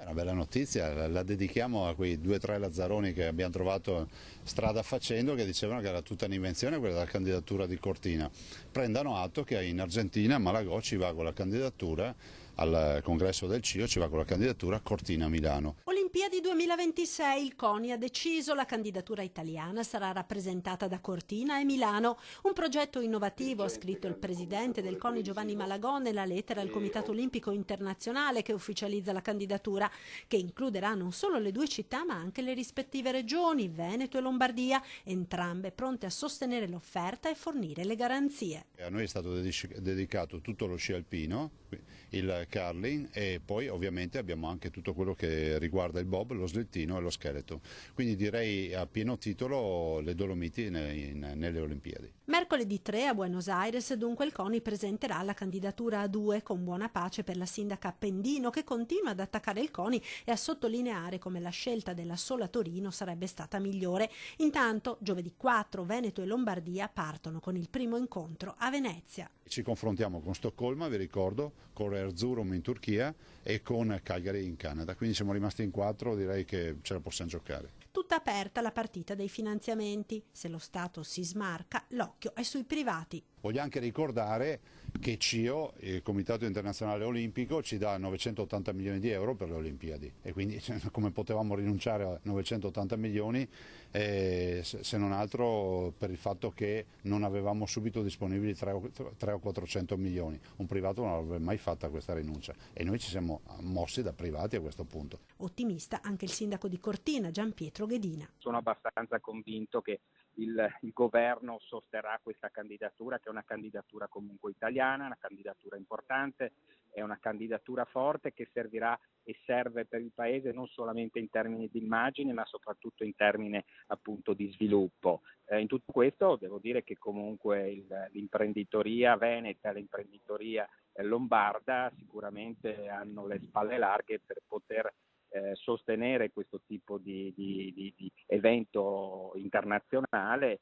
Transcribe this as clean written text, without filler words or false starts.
È una bella notizia, la dedichiamo a quei 2 o 3 lazzaroni che abbiamo trovato strada facendo, che dicevano che era tutta un'invenzione quella della candidatura di Cortina. Prendano atto che in Argentina Malagò ci va con la candidatura al congresso del CIO, ci va con la candidatura Cortina-Milano. Olimpiadi 2026, il CONI ha deciso, la candidatura italiana sarà rappresentata da Cortina e Milano. Un progetto innovativo, ha scritto il presidente del CONI Giovanni Malagò nella lettera al Comitato Olimpico Internazionale che ufficializza la candidatura, che includerà non solo le due città ma anche le rispettive regioni, Veneto e Lombardia, entrambe pronte a sostenere l'offerta e fornire le garanzie. A noi è stato dedicato tutto lo sci alpino, il curling e poi ovviamente abbiamo anche tutto quello che riguarda il bob, lo slittino e lo scheletro. Quindi direi a pieno titolo le Dolomiti nelle Olimpiadi. Mercoledì 3 a Buenos Aires dunque il CONI presenterà la candidatura a due, con buona pace per la sindaca Appendino, che continua ad attaccare il CONI e a sottolineare come la scelta della sola Torino sarebbe stata migliore. Intanto giovedì 4 Veneto e Lombardia partono con il primo incontro a Venezia. Ci confrontiamo con Stoccolma, vi ricordo, con Erzurum in Turchia e con Calgary in Canada, quindi siamo rimasti in 4, direi che ce la possiamo giocare. Tutta aperta la partita dei finanziamenti. Se lo Stato si smarca, l'occhio è sui privati. Voglio anche ricordare che CIO, il Comitato Internazionale Olimpico, ci dà 980 milioni di euro per le Olimpiadi e quindi come potevamo rinunciare a 980 milioni se non altro per il fatto che non avevamo subito disponibili 3 o 400 milioni. Un privato non avrebbe mai fatta questa rinuncia e noi ci siamo mossi da privati a questo punto. Ottimista anche il sindaco di Cortina, Gianpietro Ghedina. Sono abbastanza convinto che il governo sosterrà questa candidatura, che è una candidatura comunque italiana, una candidatura importante, è una candidatura forte che servirà e serve per il Paese non solamente in termini di immagine ma soprattutto in termini appunto di sviluppo. In tutto questo devo dire che comunque l'imprenditoria veneta, l'imprenditoria lombarda sicuramente hanno le spalle larghe per poter sostenere questo tipo di evento internazionale